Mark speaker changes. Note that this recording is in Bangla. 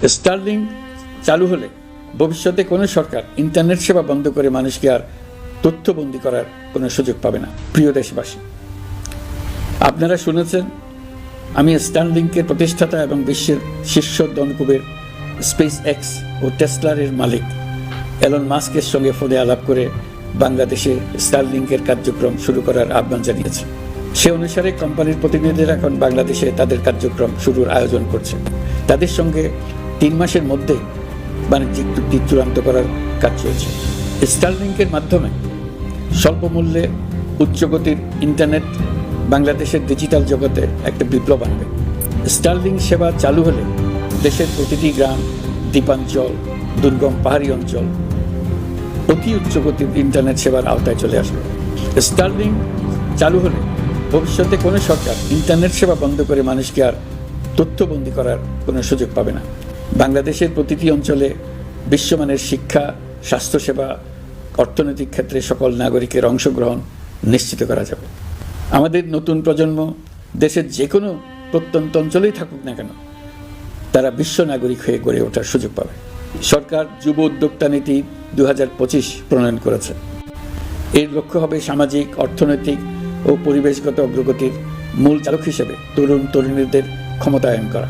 Speaker 1: স্টারলিংক চালু হলে ভবিষ্যতে কোনো সরকার ইন্টারনেট সেবা বন্ধ করে মানুষকে আর তথ্যবন্দী করার কোনো সুযোগ পাবে না। প্রিয় দেশবাসী, আপনারা শুনেছেন আমি স্টারলিংকের প্রতিষ্ঠাতা এবং বিশ্বের শীর্ষ ধনকুবের স্পেস এক্স ও টেসলার মালিক এলন মাস্কের সঙ্গে ফোনে আলাপ করে বাংলাদেশে স্টারলিংকের কার্যক্রম শুরু করার আহ্বান জানিয়েছে। সে অনুসারে কোম্পানির প্রতিনিধিরা এখন বাংলাদেশে তাদের কার্যক্রম শুরুর আয়োজন করছে। তাদের সঙ্গে 3 মাসের মধ্যে বাণিজ্যিক চুক্তি চূড়ান্ত করার কাজ চলছে। স্টারলিংকের মাধ্যমে স্বল্প মূল্যে উচ্চগতির ইন্টারনেট বাংলাদেশের ডিজিটাল জগতে একটা বিপ্লব আনবে। স্টারলিংক সেবা চালু হলে দেশের প্রতিটি গ্রাম, দ্বীপাঞ্চল, দুর্গম পাহাড়ি অঞ্চল অতি উচ্চগতির ইন্টারনেট সেবার আওতায় চলে আসবে। স্টারলিংক চালু হলে ভবিষ্যতে কোনো সরকার ইন্টারনেট সেবা বন্ধ করে মানুষকে আর তথ্যবন্দী করার কোনো সুযোগ পাবে না। বাংলাদেশের প্রতিটি অঞ্চলে বিশ্বমানের শিক্ষা, স্বাস্থ্যসেবা, অর্থনৈতিক ক্ষেত্রে সকল নাগরিকের অংশগ্রহণ নিশ্চিত করা যাবে। আমাদের নতুন প্রজন্ম দেশের যে কোনো প্রত্যন্ত অঞ্চলেই থাকুক না কেন, তারা বিশ্ব নাগরিক হয়ে গড়ে ওঠার সুযোগ পাবে। সরকার যুব উদ্যোক্তা নীতি 2025 প্রণয়ন করেছে। এর লক্ষ্য হবে সামাজিক, অর্থনৈতিক ও পরিবেশগত অগ্রগতির মূল চালক হিসেবে তরুণ তরুণীদের ক্ষমতায়ন করা।